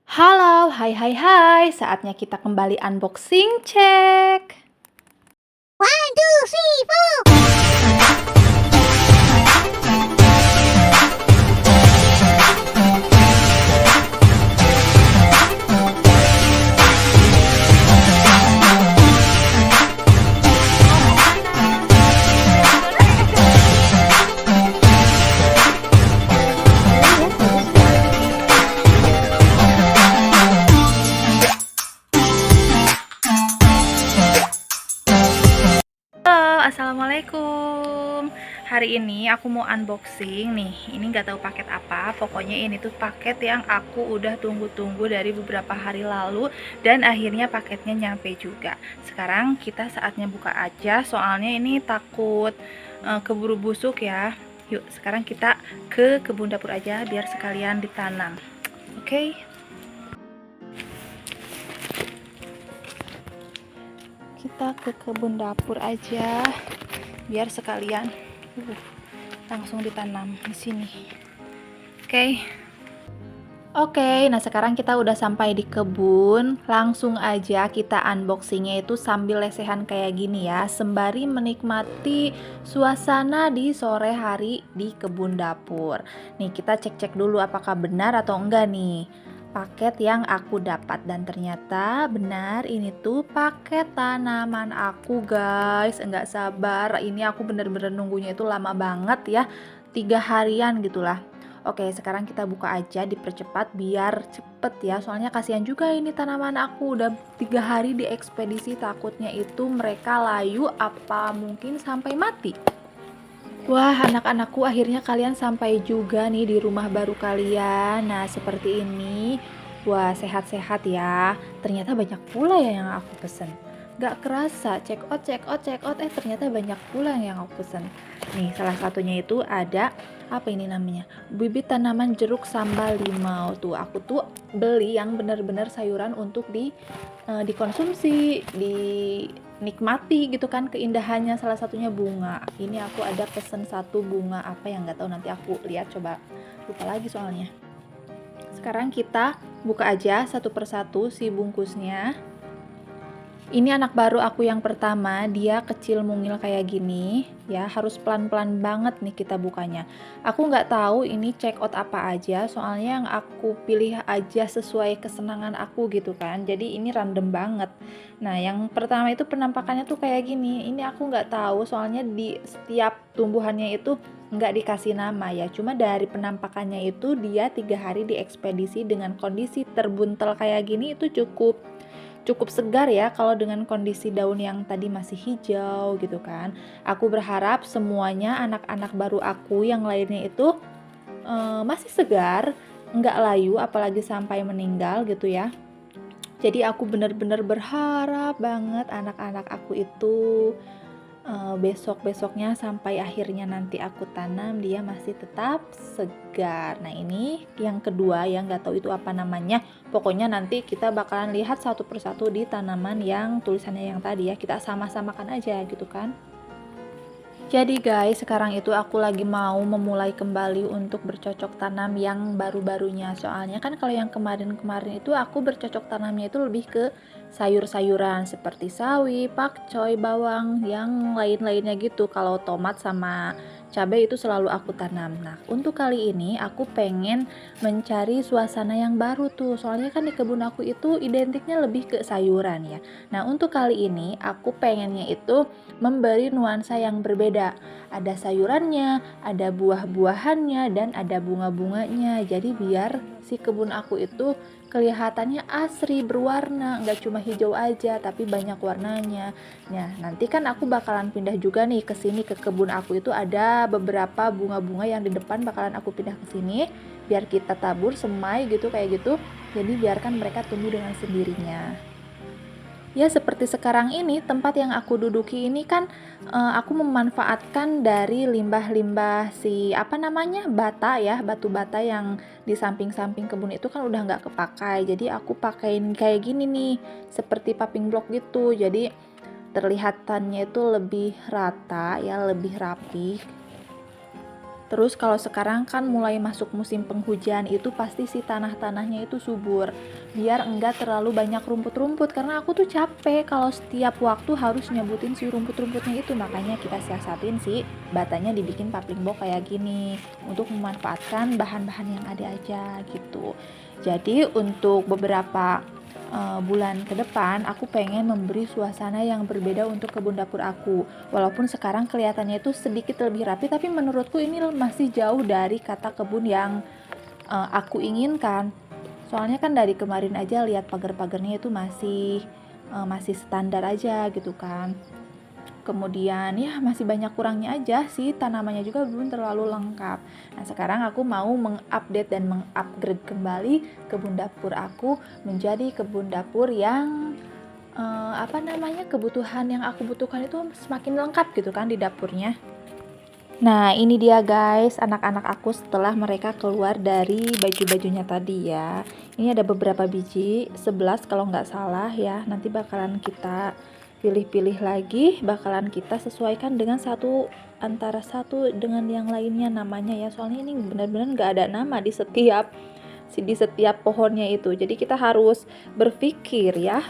Halo, hai hai hai, saatnya kita kembali unboxing cek. One, two, three, four. Halo, assalamualaikum. Hari ini aku mau unboxing nih. Ini nggak tahu paket apa. Pokoknya ini tuh paket yang aku udah tunggu-tunggu dari beberapa hari lalu dan akhirnya paketnya nyampe juga. Sekarang kita saatnya buka aja. Soalnya ini takut keburu busuk ya. Yuk, sekarang kita ke kebun dapur aja biar sekalian ditanam. Oke. Kita ke kebun dapur aja biar sekalian langsung ditanam di sini. Oke, nah sekarang kita udah sampai di kebun. Langsung aja kita unboxingnya itu sambil lesehan kayak gini ya, sembari menikmati suasana di sore hari di kebun dapur. Nih kita cek-cek dulu apakah benar atau enggak nih paket yang aku dapat, dan ternyata benar, ini tuh paket tanaman aku guys. Enggak sabar, ini aku bener-bener nunggunya itu lama banget ya, 3 harian gitulah. Oke, sekarang kita buka aja, dipercepat biar cepet ya. Soalnya kasihan juga ini tanaman aku udah 3 hari di ekspedisi, takutnya itu mereka layu apa mungkin sampai mati. Wah, anak-anakku, akhirnya kalian sampai juga nih di rumah baru kalian. Nah, seperti ini. Wah, sehat-sehat ya. Ternyata banyak pula ya yang aku pesen. Gak kerasa, check out, ternyata banyak pula yang aku pesen. Nih, salah satunya itu ada, apa ini namanya? Bibit tanaman jeruk sambal limau. Tuh, aku tuh beli yang benar-benar sayuran untuk dikonsumsi, dinikmati gitu kan keindahannya. Salah satunya bunga. Ini aku ada pesen satu bunga apa yang nggak tahu, nanti aku lihat, coba, lupa lagi soalnya. Sekarang kita buka aja satu persatu si bungkusnya. Ini anak baru aku yang pertama, dia kecil mungil kayak gini ya, harus pelan-pelan banget nih kita bukanya. Aku nggak tahu ini check out apa aja, soalnya yang aku pilih aja sesuai kesenangan aku gitu kan, jadi ini random banget. Nah, yang pertama itu penampakannya tuh kayak gini, ini aku nggak tahu soalnya di setiap tumbuhannya itu nggak dikasih nama ya, cuma dari penampakannya itu dia 3 hari diekspedisi dengan kondisi terbuntel kayak gini, itu cukup segar ya kalau dengan kondisi daun yang tadi masih hijau gitu kan. Aku berharap semuanya anak-anak baru aku yang lainnya itu masih segar, nggak layu apalagi sampai meninggal gitu ya. Jadi aku benar-benar berharap banget anak-anak aku itu besok-besoknya sampai akhirnya nanti aku tanam dia masih tetap segar. Nah, ini yang kedua yang nggak tahu itu apa namanya. Pokoknya nanti kita bakalan lihat satu persatu di tanaman yang tulisannya yang tadi ya, kita sama-samakan aja gitu kan. Jadi guys, sekarang itu aku lagi mau memulai kembali untuk bercocok tanam yang baru-barunya. Soalnya kan kalau yang kemarin-kemarin itu aku bercocok tanamnya itu lebih ke sayur-sayuran seperti sawi, pakcoy, bawang, yang lain-lainnya gitu. Kalau tomat sama cabai itu selalu aku tanam. Nah, untuk kali ini aku pengen mencari suasana yang baru tuh. Soalnya kan di kebun aku itu identiknya lebih ke sayuran ya. Nah, untuk kali ini aku pengennya itu memberi nuansa yang berbeda. Ada sayurannya, ada buah-buahannya, dan ada bunga-bunganya. Jadi biar si kebun aku itu kelihatannya asri, berwarna, nggak cuma hijau aja tapi banyak warnanya. Nah, nanti kan aku bakalan pindah juga nih ke sini, ke kebun aku itu ada beberapa bunga-bunga yang di depan bakalan aku pindah ke sini biar kita tabur semai gitu kayak gitu. Jadi biarkan mereka tumbuh dengan sendirinya. Ya, seperti sekarang ini tempat yang aku duduki ini kan aku memanfaatkan dari limbah-limbah si apa namanya, bata ya, batu bata yang di samping-samping kebun itu kan udah nggak kepakai. Jadi aku pakein kayak gini nih, seperti paving block gitu. Jadi terlihatannya itu lebih rata ya, lebih rapi. Terus kalau sekarang kan mulai masuk musim penghujan, itu pasti si tanah-tanahnya itu subur. Biar enggak terlalu banyak rumput-rumput, karena aku tuh capek kalau setiap waktu harus nyebutin si rumput-rumputnya itu. Makanya kita siasatin sih batanya dibikin paving box kayak gini untuk memanfaatkan bahan-bahan yang ada aja gitu. Jadi untuk beberapa bulan ke depan aku pengen memberi suasana yang berbeda untuk kebun dapur aku. Walaupun sekarang kelihatannya itu sedikit lebih rapi, tapi menurutku ini masih jauh dari kata kebun yang aku inginkan. Soalnya kan dari kemarin aja lihat pagar-pagarnya itu masih standar aja gitu kan. Kemudian ya masih banyak kurangnya aja sih, tanamannya juga belum terlalu lengkap. Nah sekarang aku mau mengupdate dan mengupgrade kembali kebun dapur aku menjadi kebun dapur yang kebutuhan yang aku butuhkan itu semakin lengkap gitu kan di dapurnya. Nah ini dia guys, anak-anak aku setelah mereka keluar dari baju-bajunya tadi ya. Ini ada beberapa biji, 11 kalau nggak salah ya. Nanti bakalan kita pilih-pilih lagi, bakalan kita sesuaikan dengan antara satu dengan yang lainnya namanya ya. Soalnya ini benar-benar nggak ada nama di setiap pohonnya itu. Jadi kita harus berpikir ya.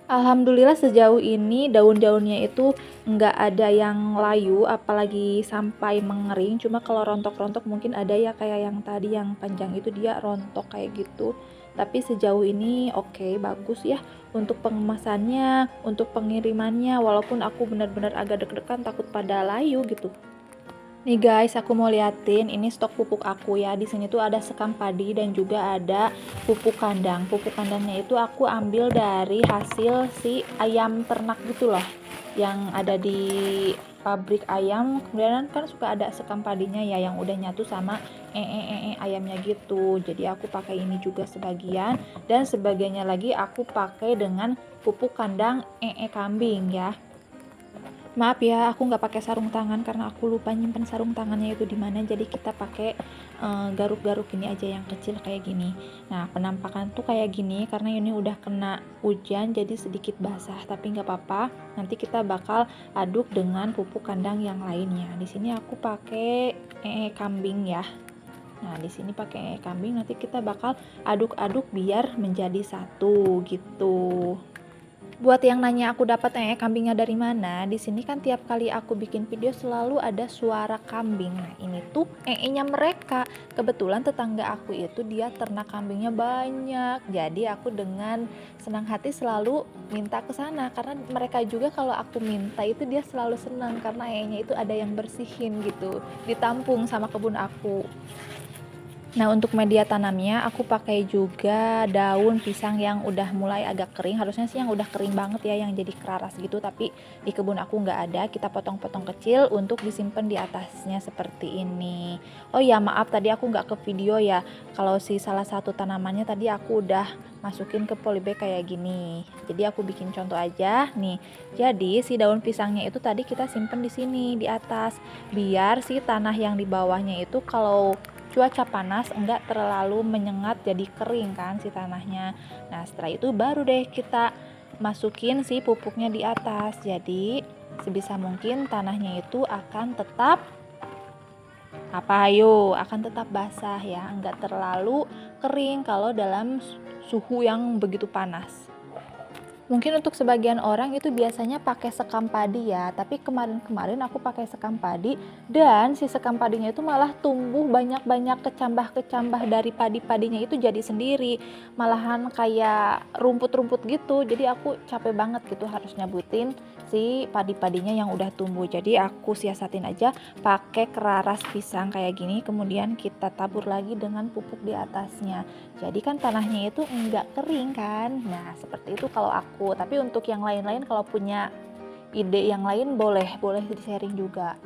Alhamdulillah sejauh ini daun-daunnya itu nggak ada yang layu, apalagi sampai mengering. Cuma kalau rontok-rontok mungkin ada ya, kayak yang tadi yang panjang itu dia rontok kayak gitu. Tapi sejauh ini oke, bagus ya untuk pengemasannya, untuk pengirimannya. Walaupun aku benar-benar agak deg-degan takut pada layu gitu. Nih guys, aku mau liatin ini stok pupuk aku ya. Di sini tuh ada sekam padi dan juga ada pupuk kandang. Pupuk kandangnya itu aku ambil dari hasil si ayam ternak gitu loh, yang ada di pabrik ayam. Kemudian kan suka ada sekam padinya ya yang udah nyatu sama ayamnya gitu. Jadi aku pakai ini juga sebagian, dan sebagiannya lagi aku pakai dengan pupuk kandang kambing ya. Maaf ya, aku nggak pakai sarung tangan karena aku lupa nyimpen sarung tangannya itu di mana. Jadi kita pakai garuk-garuk ini aja yang kecil kayak gini. Nah, penampakan tuh kayak gini karena ini udah kena hujan jadi sedikit basah. Tapi nggak apa-apa. Nanti kita bakal aduk dengan pupuk kandang yang lainnya. Di sini aku pakai kambing ya. Nah, di sini pakai kambing. Nanti kita bakal aduk-aduk biar menjadi satu gitu. Buat yang nanya aku dapat kambingnya dari mana, di sini kan tiap kali aku bikin video selalu ada suara kambing. Nah ini tuh nya mereka. Kebetulan tetangga aku itu dia ternak kambingnya banyak. Jadi aku dengan senang hati selalu minta ke sana, karena mereka juga kalau aku minta itu dia selalu senang karena nya itu ada yang bersihin gitu, ditampung sama kebun aku. Nah untuk media tanamnya aku pakai juga daun pisang yang udah mulai agak kering. Harusnya sih yang udah kering banget ya, yang jadi keraras gitu, tapi di kebun aku nggak ada. Kita potong-potong kecil untuk disimpan di atasnya seperti ini. Oh ya maaf tadi aku nggak ke video ya, kalau si salah satu tanamannya tadi aku udah masukin ke polybag kayak gini. Jadi aku bikin contoh aja nih. Jadi si daun pisangnya itu tadi kita simpen di sini di atas, biar si tanah yang di bawahnya itu kalau cuaca panas enggak terlalu menyengat jadi kering kan si tanahnya. Nah setelah itu baru deh kita masukin si pupuknya di atas. Jadi sebisa mungkin tanahnya itu akan tetap basah ya, enggak terlalu kering kalau dalam suhu yang begitu panas. Mungkin untuk sebagian orang itu biasanya pakai sekam padi ya, tapi kemarin aku pakai sekam padi dan si sekam padinya itu malah tumbuh banyak-banyak kecambah-kecambah dari padi-padinya itu jadi sendiri, malahan kayak rumput-rumput gitu. Jadi aku capek banget gitu harus nyabutin si padi-padinya yang udah tumbuh. Jadi aku siasatin aja pakai keraras pisang kayak gini, kemudian kita tabur lagi dengan pupuk di atasnya. Jadi kan tanahnya itu enggak kering kan. Nah seperti itu kalau aku. Tapi untuk yang lain-lain kalau punya ide yang lain boleh di sharing juga.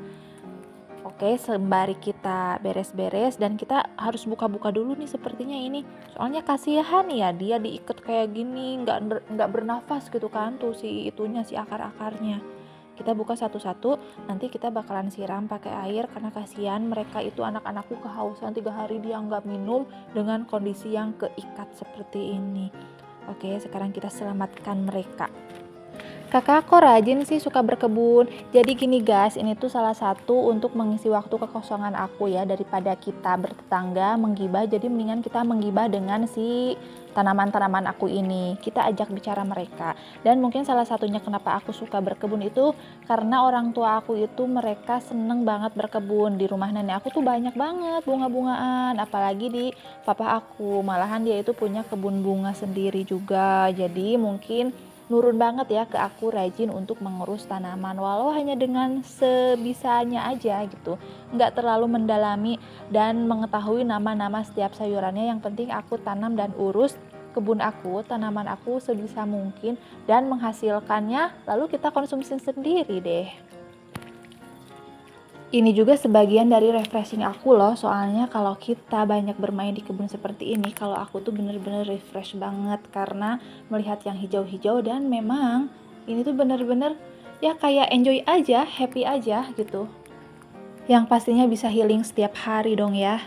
Oke, sembari kita beres-beres dan kita harus buka-buka dulu nih sepertinya ini. Soalnya kasihan ya dia diikat kayak gini, nggak bernafas gitu kan tuh si akar-akarnya. Kita buka satu-satu, nanti kita bakalan siram pakai air karena kasihan mereka itu, anak-anakku kehausan 3 hari dia nggak minum dengan kondisi yang keikat seperti ini. Oke, sekarang kita selamatkan mereka. Kakak kok rajin sih suka berkebun. Jadi gini guys, ini tuh salah satu untuk mengisi waktu kekosongan aku ya, daripada kita bertetangga menggibah, jadi mendingan kita menggibah dengan si tanaman-tanaman aku ini. Kita ajak bicara mereka. Dan mungkin salah satunya kenapa aku suka berkebun itu karena orang tua aku itu mereka seneng banget berkebun. Di rumah nenek aku tuh banyak banget bunga-bungaan, apalagi di papa aku. Malahan dia itu punya kebun bunga sendiri juga. Jadi mungkin nurun banget ya ke aku rajin untuk mengurus tanaman, walau hanya dengan sebisanya aja gitu, nggak terlalu mendalami dan mengetahui nama-nama setiap sayurannya. Yang penting aku tanam dan urus kebun aku, tanaman aku sebisa mungkin dan menghasilkannya lalu kita konsumsi sendiri deh. Ini juga sebagian dari refreshing aku loh, soalnya kalau kita banyak bermain di kebun seperti ini, kalau aku tuh bener-bener refresh banget karena melihat yang hijau-hijau dan memang ini tuh bener-bener ya kayak enjoy aja, happy aja gitu. Yang pastinya bisa healing setiap hari dong ya.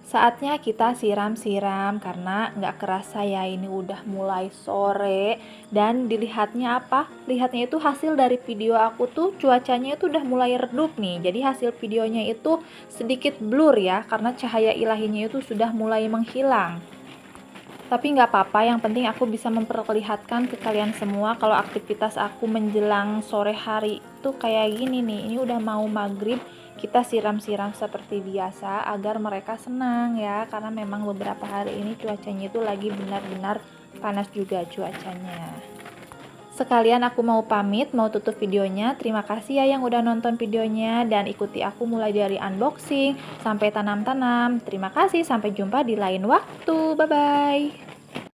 Saatnya kita siram-siram karena nggak kerasa ya ini udah mulai sore dan dilihatnya apa? Lihatnya itu hasil dari video aku tuh cuacanya itu udah mulai redup nih. Jadi hasil videonya itu sedikit blur ya karena cahaya ilahinya itu sudah mulai menghilang. Tapi nggak apa-apa, yang penting aku bisa memperlihatkan ke kalian semua kalau aktivitas aku menjelang sore hari itu kayak gini nih. Ini udah mau maghrib, kita siram-siram seperti biasa agar mereka senang ya, karena memang beberapa hari ini cuacanya itu lagi benar-benar panas juga cuacanya. Sekalian aku mau pamit, mau tutup videonya. Terima kasih ya yang udah nonton videonya dan ikuti aku mulai dari unboxing sampai tanam-tanam. Terima kasih, sampai jumpa di lain waktu. Bye-bye.